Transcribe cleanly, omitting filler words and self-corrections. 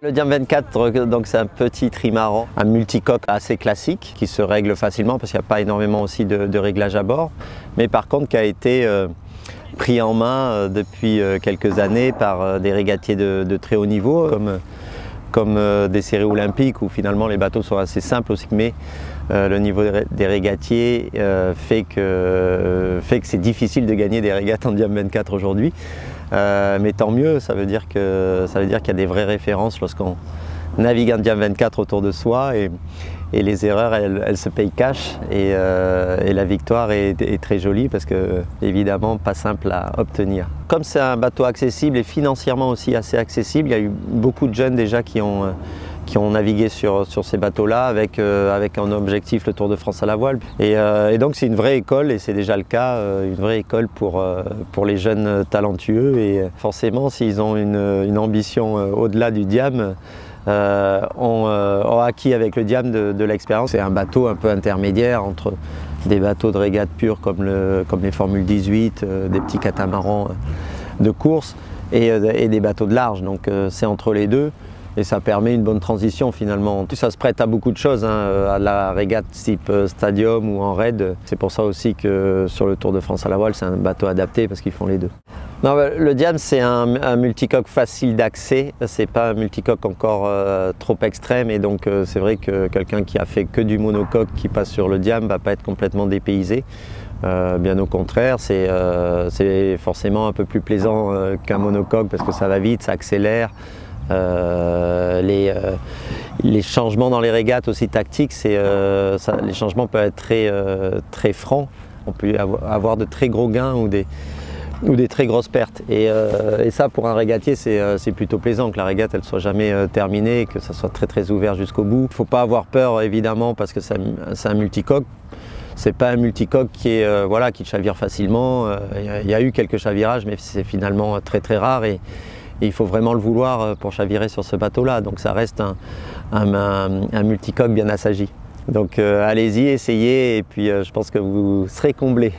Le Diam 24, donc c'est un petit trimaran, un multicoque assez classique qui se règle facilement parce qu'il n'y a pas énormément aussi de réglage à bord, mais par contre qui a été pris en main depuis quelques années par des régatiers de très haut niveau comme des séries olympiques où finalement les bateaux sont assez simples aussi, mais le niveau des régatiers fait que c'est difficile de gagner des régates en Diam 24 aujourd'hui. Mais tant mieux, ça veut dire qu'il y a des vraies références lorsqu'on navigue en Diam 24 autour de soi et les erreurs elles se payent cash et la victoire est très jolie parce que évidemment pas simple à obtenir. Comme c'est un bateau accessible et financièrement aussi assez accessible, il y a eu beaucoup de jeunes déjà qui ont navigué sur ces bateaux-là avec un objectif le Tour de France à la voile. Et donc c'est une vraie école, et c'est déjà le cas, une vraie école pour les jeunes talentueux. Et forcément, s'ils ont une ambition au-delà du Diam, ont acquis avec le Diam de l'expérience. C'est un bateau un peu intermédiaire entre des bateaux de régate pure comme les Formule 18, des petits catamarans de course et des bateaux de large. Donc c'est entre les deux. Et ça permet une bonne transition finalement. Ça se prête à beaucoup de choses, à la régate type stadium ou en raid. C'est pour ça aussi que sur le Tour de France à la voile, c'est un bateau adapté parce qu'ils font les deux. Non, le Diam, c'est un multicoque facile d'accès. C'est pas un multicoque encore trop extrême, et donc c'est vrai que quelqu'un qui a fait que du monocoque qui passe sur le Diam va pas être complètement dépaysé. Bien au contraire, c'est forcément un peu plus plaisant qu'un monocoque parce que ça va vite, ça accélère. Les changements dans les régates aussi tactiques, les changements peuvent être très francs. On peut avoir de très gros gains ou des très grosses pertes. Et ça, pour un régatier, c'est plutôt plaisant que la régate elle soit jamais terminée, que ça soit très ouvert jusqu'au bout. Il ne faut pas avoir peur évidemment parce que c'est un multicoque. C'est pas un multicoque qui chavire facilement. Il y a eu quelques chavirages, mais c'est finalement très rare. Et il faut vraiment le vouloir pour chavirer sur ce bateau-là. Donc ça reste un multicoque bien assagi. Donc allez-y, essayez, et puis je pense que vous serez comblés.